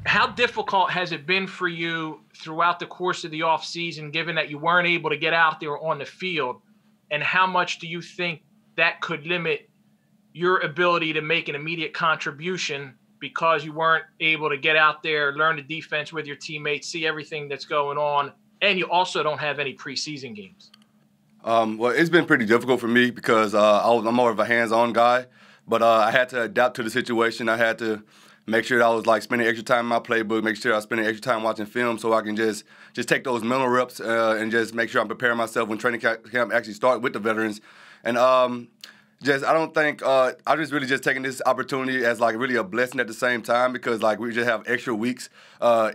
how difficult has it been for you throughout the course of the offseason, given that you weren't able to get out there on the field? And how much do you think that could limit your ability to make an immediate contribution because you weren't able to get out there, learn the defense with your teammates, see everything that's going on, and you also don't have any preseason games? Well, it's been pretty difficult for me because I'm more of a hands-on guy, but I had to adapt to the situation. I had to make sure that I was like spending extra time in my playbook, make sure I was spending extra time watching film so I can just take those mental reps and just make sure I'm preparing myself when training camp actually start with the veterans. And I don't think I just really just taking this opportunity as like really a blessing at the same time because like we just have extra weeks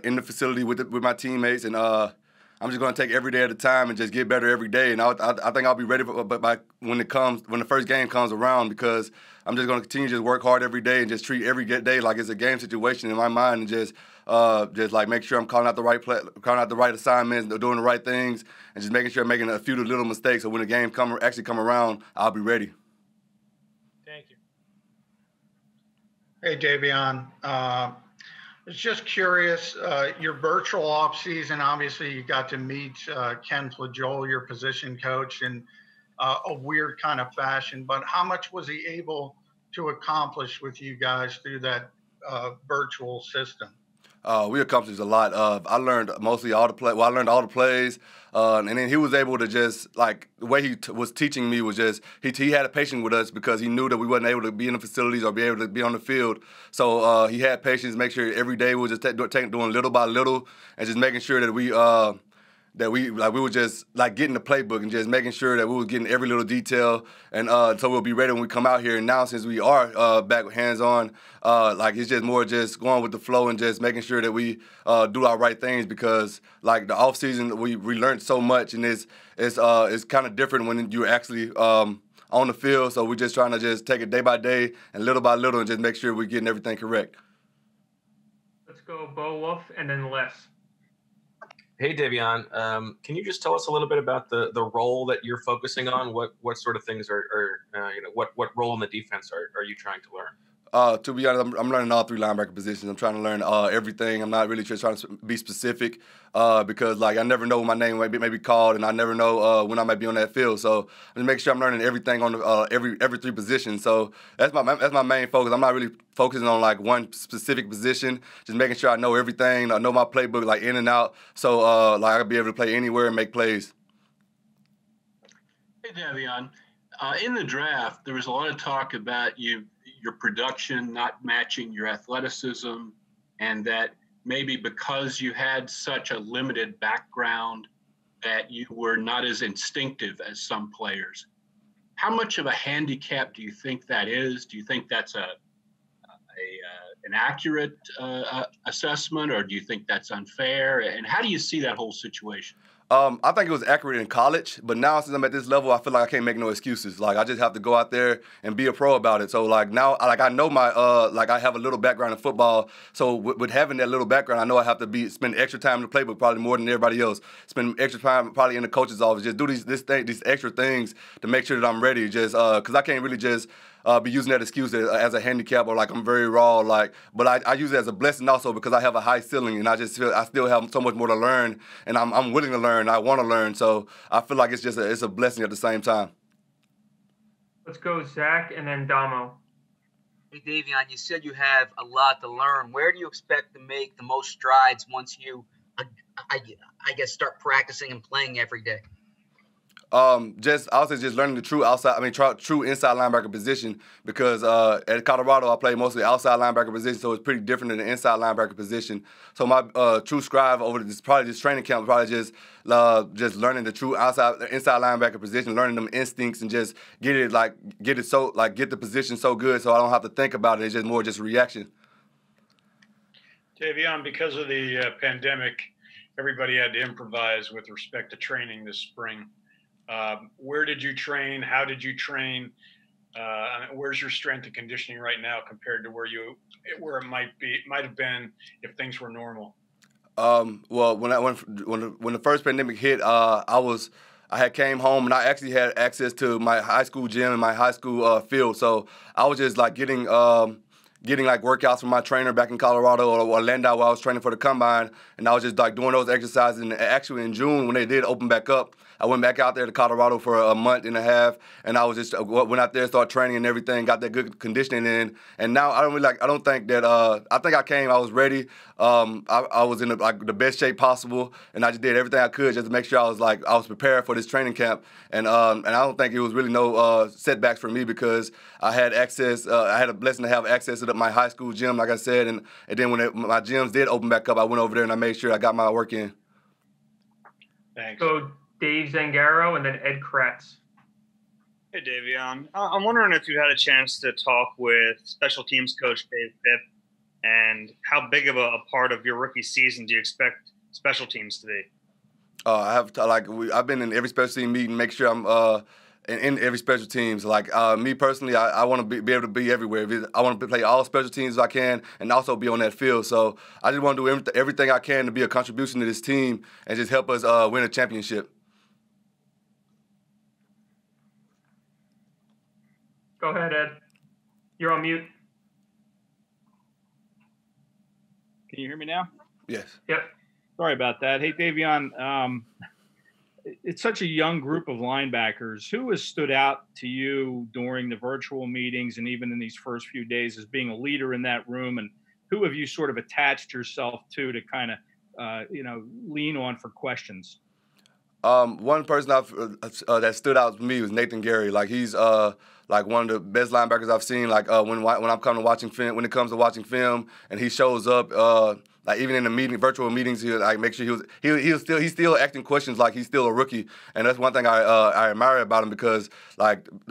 in the facility with my teammates, and I'm just gonna take every day at a time and just get better every day. And I think I'll be ready for when the first game comes around, because I'm just gonna continue to just work hard every day and just treat every day like it's a game situation in my mind, and just like make sure I'm calling out the right assignments, doing the right things, and just making sure I'm making a few little mistakes so when the game actually come around, I'll be ready. Thank you. Hey, Davion. I was just curious, your virtual off season, obviously you got to meet Ken Flajole, your position coach, in a weird kind of fashion, but how much was he able to accomplish with you guys through that virtual system? We accomplished a lot. I learned mostly all the play. Well, I learned all the plays, and then he was able to just like the way he was teaching me was just he had a patience with us because he knew that we wasn't able to be in the facilities or be able to be on the field. So he had patience, make sure every day we were just doing little by little, and just making sure that we were just like getting the playbook and just making sure that we were getting every little detail, and so we'll be ready when we come out here. And now since we are back hands-on, like it's just more just going with the flow and just making sure that we do our right things, because like the off season we learned so much, and it's kind of different when you're actually on the field. So we're just trying to just take it day by day and little by little and just make sure we're getting everything correct. Let's go Bo Wolf and then Les. Hey, Davion, can you just tell us a little bit about the role that you're focusing on? What sort of things what role in the defense are you trying to learn? To be honest, I'm learning all three linebacker positions. I'm trying to learn everything. I'm not really just trying to be specific because, like, I never know when my name may be called, and I never know when I might be on that field. So I'm just making sure I'm learning everything on every three positions. So that's my main focus. I'm not really focusing on like one specific position. Just making sure I know everything. I know my playbook like in and out. So like I can be able to play anywhere and make plays. Hey, Davion. In the draft, there was a lot of talk about your production not matching your athleticism, and that maybe because you had such a limited background that you were not as instinctive as some players. How much of a handicap do you think that is? Do you think that's an accurate assessment, or do you think that's unfair? And how do you see that whole situation? I think it was accurate in college, but now since I'm at this level, I feel like I can't make no excuses. Like I just have to go out there and be a pro about it. So like now, like I know my like I have a little background in football. So with having that little background, I know I have to spend extra time in the playbook, probably more than everybody else. Spend extra time probably in the coach's office. Just do these extra things to make sure that I'm ready. Just because I can't really just be using that excuse as a handicap or like I'm very raw. But I use it as a blessing also because I have a high ceiling and I just feel I still have so much more to learn, and I'm willing to learn. I want to learn, so I feel like it's a blessing at the same time. Let's go Zach and then Damo. Hey, Davion, you said you have a lot to learn. Where do you expect to make the most strides once you, I guess, start practicing and playing every day? Just learning the true true inside linebacker position, because at Colorado I play mostly outside linebacker position, so it's pretty different than the inside linebacker position. So my true strive over this training camp is probably just learning the true inside linebacker position, learning them instincts, and just get the position so good so I don't have to think about it. It's just more just reaction. Davion, because of the pandemic, everybody had to improvise with respect to training this spring. Where did you train? How did you train? Where's your strength and conditioning right now compared to where it might have been if things were normal? Well, when the first pandemic hit, I had came home and I actually had access to my high school gym and my high school field. So I was just like getting getting like workouts from my trainer back in Colorado or Orlando where I was training for the combine, and I was just like doing those exercises. And actually in June when they did open back up, I went back out there to Colorado for a month and a half, and I was just went out there, started training and everything, got that good conditioning in. And now I don't think that I think I was ready. I was in the best shape possible, and I just did everything I could just to make sure I was prepared for this training camp. And I don't think it was really no setbacks for me because I had access. I had a blessing to have access to my high school gym, like I said, and then when my gyms did open back up, I went over there and I made sure I got my work in. Thanks. So Dave Zangaro and then Ed Kratz. Hey, Davion. I'm wondering if you had a chance to talk with special teams coach Dave Pipp, and how big of a part of your rookie season do you expect special teams to be? I've been in every special team meeting, make sure I'm in every special teams. Me personally, I want to be able to be everywhere. I want to play all special teams as I can and also be on that field. So I just want to do everything I can to be a contribution to this team and just help us win a championship. Go ahead, Ed. You're on mute. Can you hear me now? Yes. Yep. Sorry about that. Hey, Davion, it's such a young group of linebackers. Who has stood out to you during the virtual meetings and even in these first few days as being a leader in that room? And who have you sort of attached yourself to kind of, lean on for questions? One person that stood out to me was Nathan Gary. He's one of the best linebackers I've seen. When I'm coming to watching film, when it comes to watching film, and he shows up. Even in the virtual meetings, he'll make sure he's still asking questions like he's still a rookie, and that's one thing I admire about him because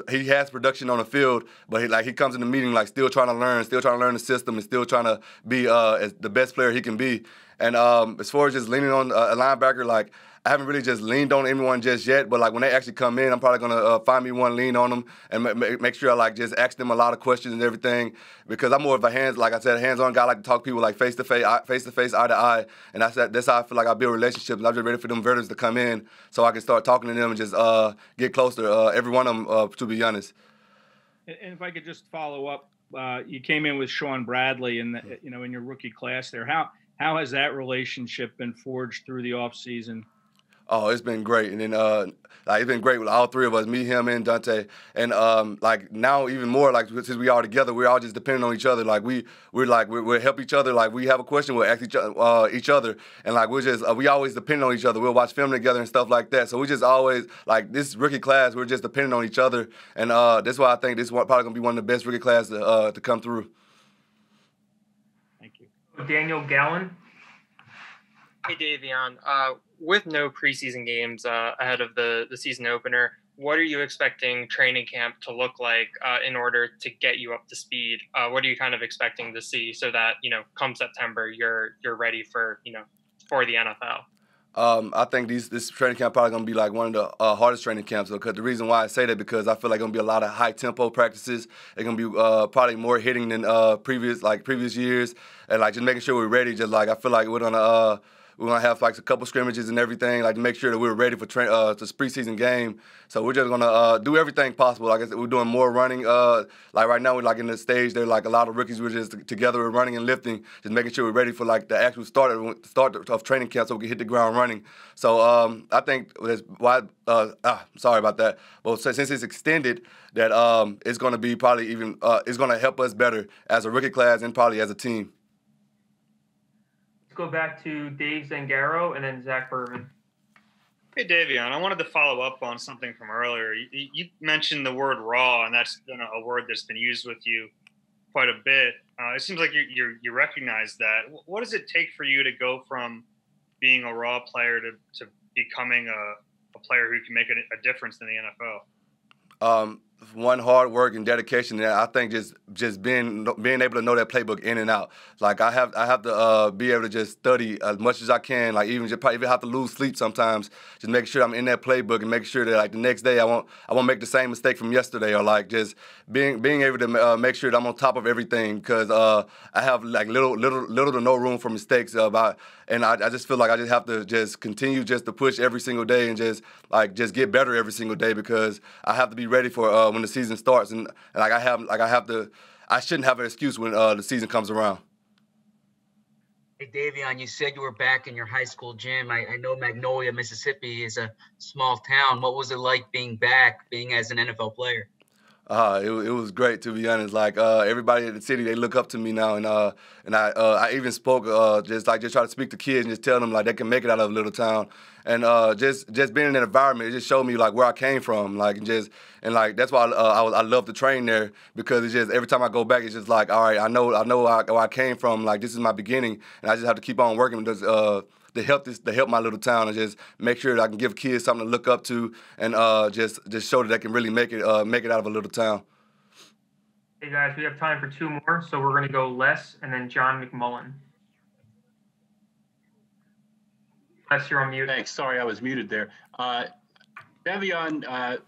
he has production on the field, but he comes in the meeting still trying to learn the system, and still trying to be as the best player he can be. And as far as just leaning on a linebacker, I haven't really just leaned on anyone just yet, but when they actually come in, I'm probably gonna find me one, lean on them, and make sure I just ask them a lot of questions and everything, because I'm more of a hands-on guy. I like to talk to people face to face, eye to eye, and that's how I feel like I build relationships. And I'm just ready for them veterans to come in so I can start talking to them and just get closer. Every one of them, to be honest. And if I could just follow up, you came in with Sean Bradley in your rookie class there. How has that relationship been forged through the off season? Oh, it's been great, and then it's been great with all three of us, me, him, and Dante. And now even more, since we are together, we're all just depending on each other. We'll help each other. We have a question, we'll ask each other, and we always depend on each other. We'll watch film together and stuff like that. So we just always this rookie class, we're just depending on each other, and that's why I think this is probably gonna be one of the best rookie classes to come through. Thank you, Daniel Gallen. Hey, Davion. With no preseason games ahead of the season opener, what are you expecting training camp to look like in order to get you up to speed? What are you kind of expecting to see so that, come September, you're ready for the NFL? I think this training camp probably going to be one of the hardest training camps. Because the reason why I say that because I feel like going to be a lot of high tempo practices. It's going to be probably more hitting than previous years, and just making sure we're ready. I feel like we're gonna have a couple scrimmages and everything, to make sure that we're ready for this preseason game. So we're just gonna do everything possible. Like I said, we're doing more running. Right now, we're in the stage. There are a lot of rookies. We're just together, we're running and lifting, just making sure we're ready for the actual start of training camp, so we can hit the ground running. So I think that's why. Sorry about that. Well, since it's extended, that it's gonna be probably even. It's gonna help us better as a rookie class and probably as a team. Go back to Dave Zangaro and then Zach Berman. Hey, Davion, I wanted to follow up on something from earlier. You mentioned the word raw, and that's been a word that's been used with you quite a bit. It seems like you recognize that. What does it take for you to go from being a raw player to becoming a player who can make a difference in the NFL? One, hard work and dedication, and I think just being able to know that playbook in and out. I have to be able to just study as much as I can. Even have to lose sleep sometimes. Just making sure I'm in that playbook and making sure that the next day I won't make the same mistake from yesterday, or just being able to make sure that I'm on top of everything, because I have little to no room for mistakes and I just feel like I just have to just continue just to push every single day and just get better every single day, because I have to be ready for when the season starts, and I have I shouldn't have an excuse when the season comes around. Hey, Davion, you said you were back in your high school gym. I know Magnolia, Mississippi is a small town. What was it like being back, being as an NFL player? It was great, to be honest. Like everybody in the city, they look up to me now, and I even spoke just try to speak to kids and just tell them like they can make it out of a little town, and just being in that environment, it just showed me like where I came from, like and that's why I love to train there, because it's just every time I go back, it's just like, all right, I know where I came from, like this is my beginning, and I just have to keep on working to help my little town, and just make sure that I can give kids something to look up to, and just show that they can really make it out of a little town. Hey guys, we have time for 2 more, so we're going to go Les and then John McMullen. Les, you're on mute. Thanks. Sorry, I was muted there. Davion,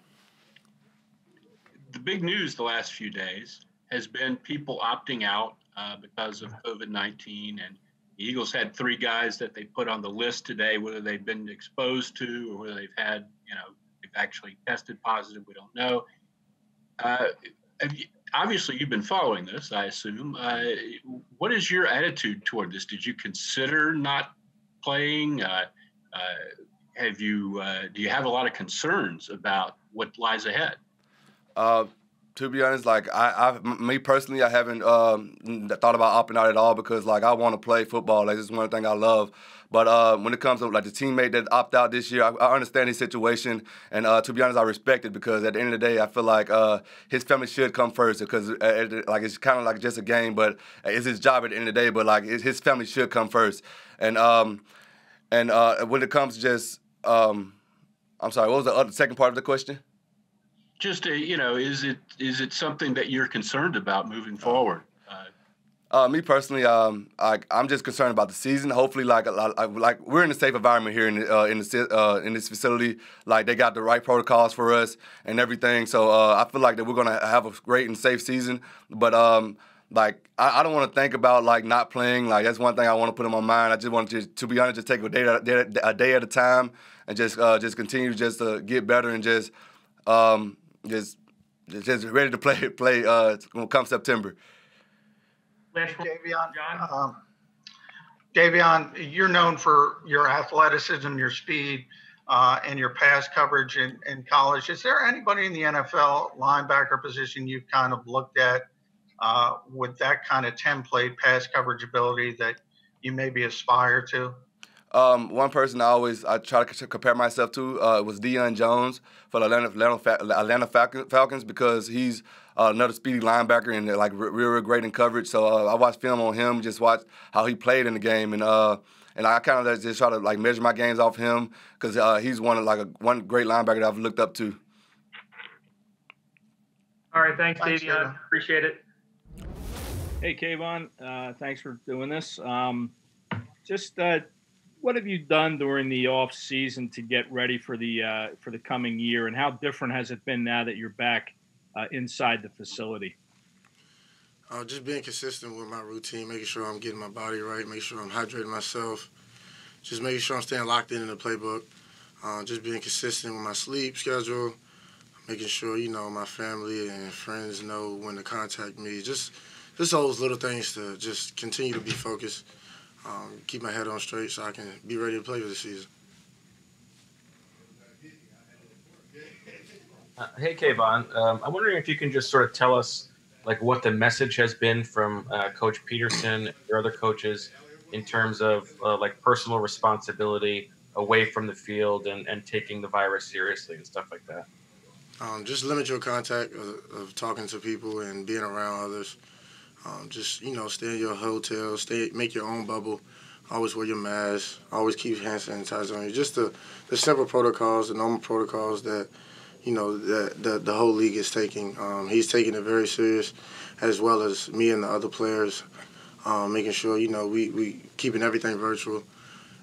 the big news the last few days has been people opting out because of COVID-19, and the Eagles had 3 guys that they put on the list today, whether they've been exposed to or whether they've had, they've actually tested positive. We don't know. Obviously, you've been following this, I assume. What is your attitude toward this? Did you consider not playing? Do you have a lot of concerns about what lies ahead? To be honest, like me personally, I haven't thought about opting out at all, because like I want to play football. Like this is one thing I love. But when it comes to like the teammate that opt out this year, I understand his situation, and to be honest, I respect it, because at the end of the day, I feel like his family should come first, because like it's kind of like just a game, but it's his job at the end of the day. But like his family should come first, and when it comes to just I'm sorry, what was the second part of the question? Just is it something that you're concerned about moving forward? Me personally, I'm just concerned about the season. Hopefully, like we're in a safe environment here in this facility. Like they got the right protocols for us and everything. So I feel like that we're gonna have a great and safe season. But like I don't want to think about like not playing. Like that's one thing I want to put in my mind. I just want to be honest, just take a day at a time, and just continue just to get better, and just ready to play come September. Davion, you're known for your athleticism, your speed, and your pass coverage in college. Is there anybody in the NFL linebacker position you've kind of looked at with that kind of template pass coverage ability that you maybe aspire to? One person I try to compare myself to was Davion Jones for the Atlanta Falcons, because he's another speedy linebacker and like real great in coverage. So I watched film on him, just watched how he played in the game, and I kind of just try to like measure my games off him, because he's one great linebacker that I've looked up to. All right, thanks, Davion. Appreciate it. Hey, Kayvon, thanks for doing this. What have you done during the off season to get ready for the coming year, and how different has it been now that you're back inside the facility? Just being consistent with my routine, making sure I'm getting my body right, making sure I'm hydrating myself, just making sure I'm staying locked in the playbook, just being consistent with my sleep schedule, making sure my family and friends know when to contact me, just those little things to just continue to be focused. Keep my head on straight so I can be ready to play for the season. Hey, Kayvon, I'm wondering if you can just sort of tell us like what the message has been from Coach Peterson and your other coaches in terms of like personal responsibility away from the field and taking the virus seriously and stuff like that. Just limit your contact of talking to people and being around others. Just stay in your hotel, make your own bubble. Always wear your mask. Always keep hand sanitizer on you. Just the simple protocols, the normal protocols that that the whole league is taking. He's taking it very serious, as well as me and the other players. Making sure we keeping everything virtual,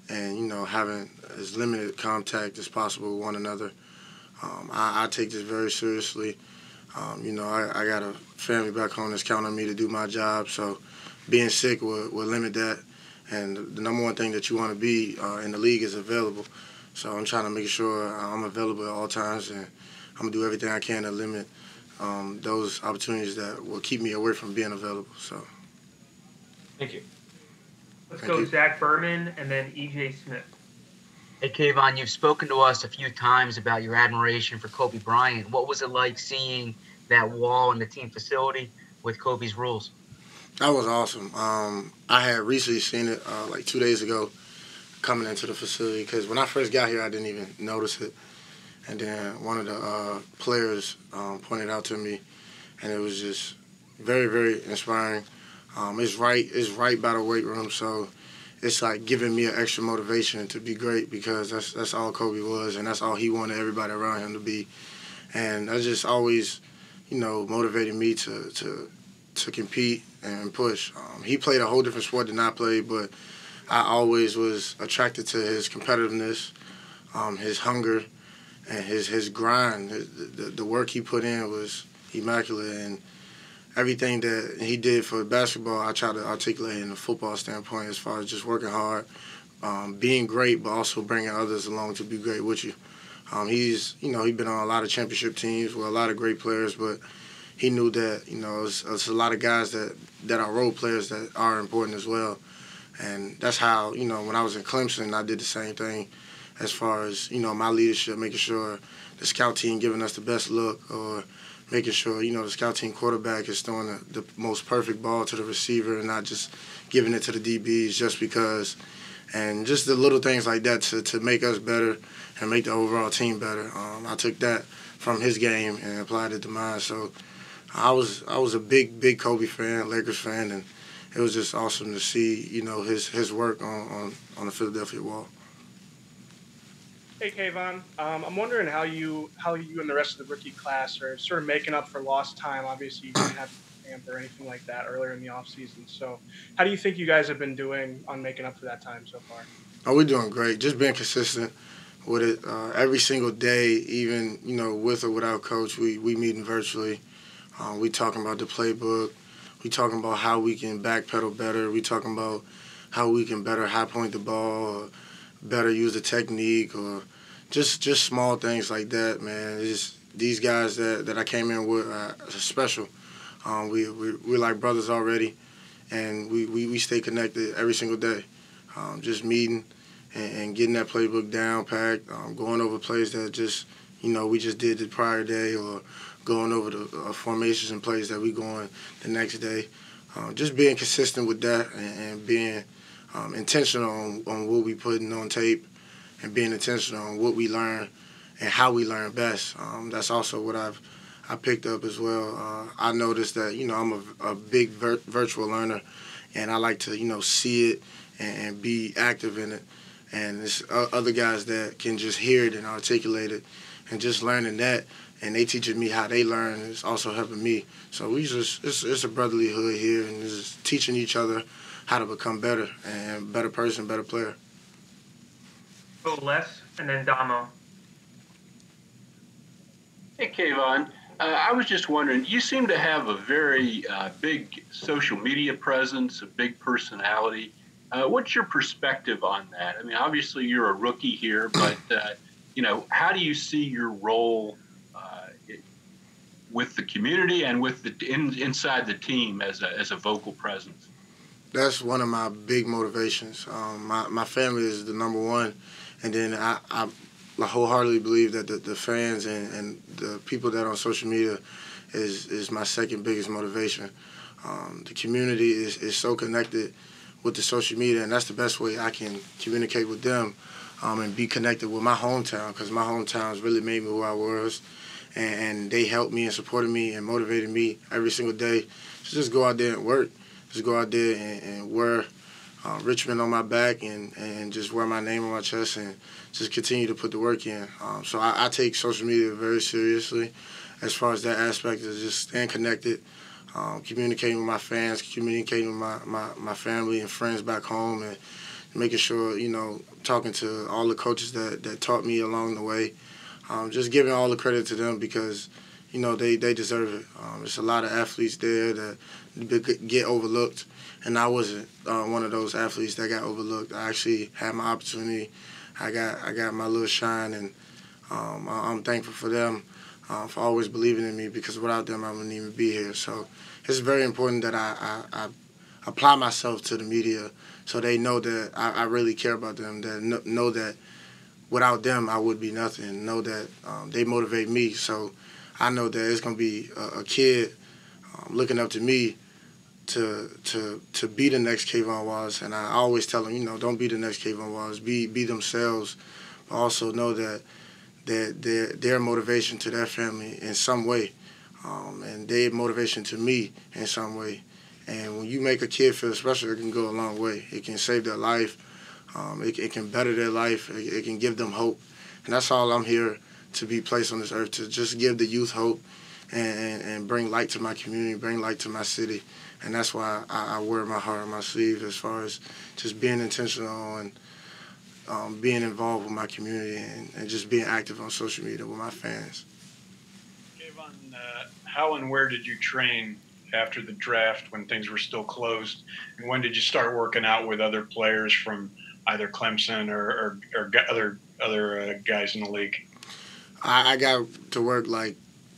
and having as limited contact as possible with one another. I take this very seriously. I got a family back home that's counting on me to do my job, so being sick will limit that. And the number one thing that you want to be in the league is available. So I'm trying to make sure I'm available at all times, and I'm going to do everything I can to limit those opportunities that will keep me away from being available. So, thank you. Let's go Zach Berman and then E.J. Smith. Hey, Kayvon, you've spoken to us a few times about your admiration for Kobe Bryant. What was it like seeing that wall in the team facility with Kobe's rules? That was awesome. I had recently seen it like 2 days ago coming into the facility because when I first got here, I didn't even notice it. And then one of the players pointed out to me, and it was just very, very inspiring. It's right by the weight room, so it's like giving me an extra motivation to be great because that's all Kobe was, and that's all he wanted everybody around him to be. And that just always, motivated me to compete and push. He played a whole different sport than I played, but I always was attracted to his competitiveness, his hunger, and his grind. The work he put in was immaculate, and everything that he did for basketball, I try to articulate in a football standpoint as far as just working hard, being great, but also bringing others along to be great with you. He's been on a lot of championship teams with a lot of great players, but he knew that, it's a lot of guys that are role players that are important as well. And that's how, when I was in Clemson, I did the same thing as far as, my leadership, making sure the scout team giving us the best look or making sure, the scout team quarterback is throwing the most perfect ball to the receiver and not just giving it to the DBs just because. And just the little things like that to make us better and make the overall team better. I took that from his game and applied it to mine. So I was a big Kobe fan, Lakers fan, and it was just awesome to see, his work on the Philadelphia wall. Hey, Kayvon. I'm wondering how you and the rest of the rookie class are sort of making up for lost time. Obviously, you didn't have camp or anything like that earlier in the offseason. So how do you think you guys have been doing on making up for that time so far? Oh, we're doing great. Just being consistent with it. Every single day, even, with or without coach, we meeting virtually. We talking about the playbook. We talking about how we can backpedal better. We talking about how we can better high point the ball or better use the technique or just small things like that, man. It's just these guys that I came in with are special. We're like brothers already, and we stay connected every single day. Just meeting and getting that playbook down packed, going over plays that just, we just did the prior day or going over the formations and plays that we going the next day. Just being consistent with that and being intentional on what we putting on tape and being intentional on what we learn and how we learn best. That's also what I picked up as well. I noticed that, I'm a big virtual learner, and I like to, see it and be active in it. And there's other guys that can just hear it and articulate it, and just learning that, and they teaching me how they learn is also helping me. So it's a brotherly hood here, and just teaching each other how to become better and better person, better player. Go Les and then Damo. Hey, Kayvon. I was just wondering, you seem to have a very big social media presence, a big personality. What's your perspective on that? I mean, obviously you're a rookie here, but, how do you see your role with the community and with inside the team as a vocal presence? That's one of my big motivations. My family is the number one, and then I wholeheartedly believe that the fans and the people that are on social media is my second biggest motivation. The community is so connected with the social media, and that's the best way I can communicate with them and be connected with my hometown, because my hometown has really made me who I was, and they helped me and supported me and motivated me every single day to just go out there and work. Just go out there and wear Richmond on my back and just wear my name on my chest and just continue to put the work in. So I take social media very seriously as far as that aspect of just staying connected, communicating with my fans, communicating with my family and friends back home, and making sure, talking to all the coaches that taught me along the way. Just giving all the credit to them because, they deserve it. There's a lot of athletes there that get overlooked, and I wasn't one of those athletes that got overlooked. I actually had my opportunity. I got my little shine, and I'm thankful for them. for always believing in me, because without them I wouldn't even be here. So it's very important that I apply myself to the media so they know that I really care about them, that know that without them I would be nothing, know that they motivate me. So I know that it's going to be a kid looking up to me to be the next Kayvon Wallace. And I always tell them, don't be the next Kayvon Wallace, be themselves, but also know that their motivation to their family in some way, and their motivation to me in some way. And when you make a kid feel special, it can go a long way. It can save their life. It can better their life. It can give them hope. And that's all I'm here to be placed on this earth, to just give the youth hope and bring light to my community, bring light to my city. And that's why I wear my heart on my sleeve, as far as just being intentional and being involved with my community and just being active on social media with my fans. Kayvon, how and where did you train after the draft when things were still closed? And when did you start working out with other players from either Clemson or other guys in the league? I got to work like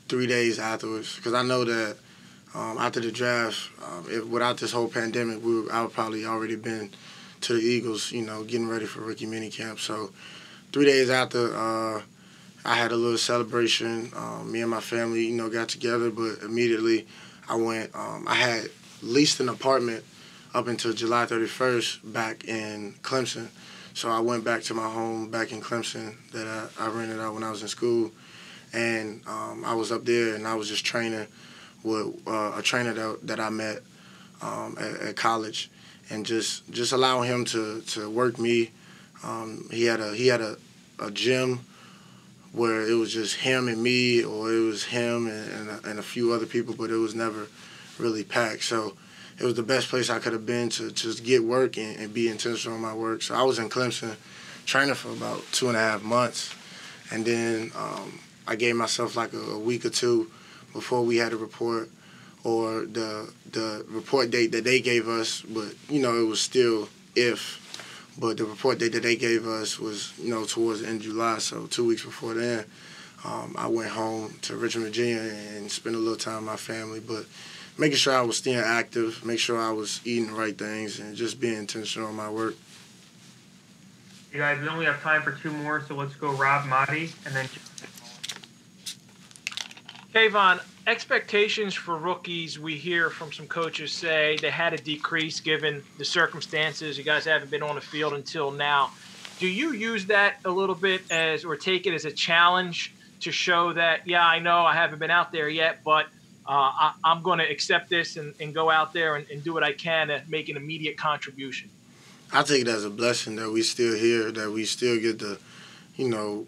3 days afterwards, because I know that after the draft, without this whole pandemic, I would probably already been to the Eagles, getting ready for rookie minicamp. So 3 days after, I had a little celebration. Me and my family, got together, but immediately I went. I had leased an apartment up until July 31st back in Clemson. So I went back to my home back in Clemson that I rented out when I was in school. And I was up there, and I was just training with a trainer that I met at college, and just allowing him to work me. He had a gym where it was just him and me, or it was him and a few other people, but it was never really packed. So it was the best place I could have been to just get work and be intentional on my work. So I was in Clemson training for about 2.5 months, and then I gave myself like a week or two before we had a report, or the report date that they gave us, but it was still if. But the report date that they gave us was towards the end of July, so 2 weeks before then, I went home to Richmond, Virginia, and spent a little time with my family, but making sure I was staying active, make sure I was eating the right things, and just being intentional on my work. You guys, we only have time for 2 more, so let's go Rob, Marty, and then Kayvon, expectations for rookies, we hear from some coaches say they had to decrease given the circumstances. You guys haven't been on the field until now. Do you use that a little bit or take it as a challenge to show that, yeah, I know I haven't been out there yet, but I'm going to accept this and go out there and do what I can to make an immediate contribution? I take it as a blessing that we still here, that we still get to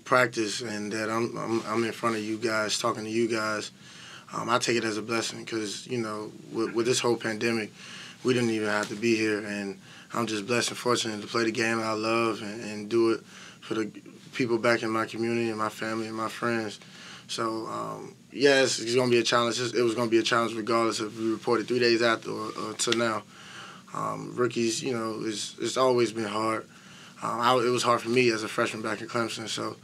practice, and that I'm in front of you guys, talking to you guys. I take it as a blessing because, with this whole pandemic, we didn't even have to be here, and I'm just blessed and fortunate to play the game I love and do it for the people back in my community and my family and my friends. So, yes, it's going to be a challenge. It was going to be a challenge regardless if we reported 3 days after or till now. Rookies, it's always been hard. It was hard for me as a freshman back in Clemson, so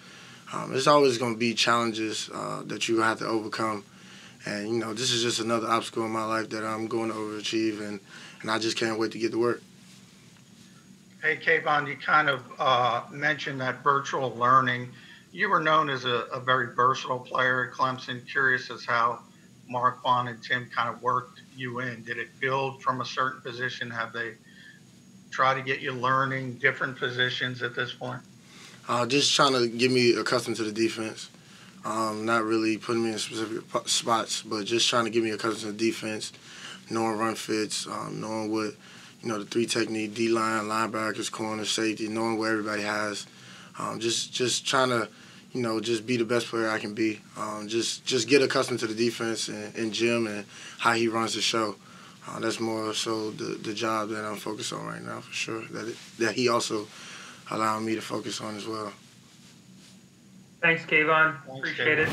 there's always going to be challenges that you have to overcome. And, this is just another obstacle in my life that I'm going to overachieve, and I just can't wait to get to work. Hey, Kayvon, you kind of mentioned that virtual learning. You were known as a very versatile player at Clemson. Curious as how Marquand and Tim kind of worked you in. Did it build from a certain position? Have they tried to get you learning different positions at this point? Just trying to get me accustomed to the defense. Not really putting me in specific spots, but just trying to get me accustomed to the defense, knowing run fits, knowing what, the 3 technique, D-line, linebackers, corner, safety, knowing what everybody has. Just trying to, just be the best player I can be. Just get accustomed to the defense and Jim and how he runs the show. That's more so the job that I'm focused on right now, for sure, that he also allowed me to focus on as well. Thanks, Kayvon. Appreciate it.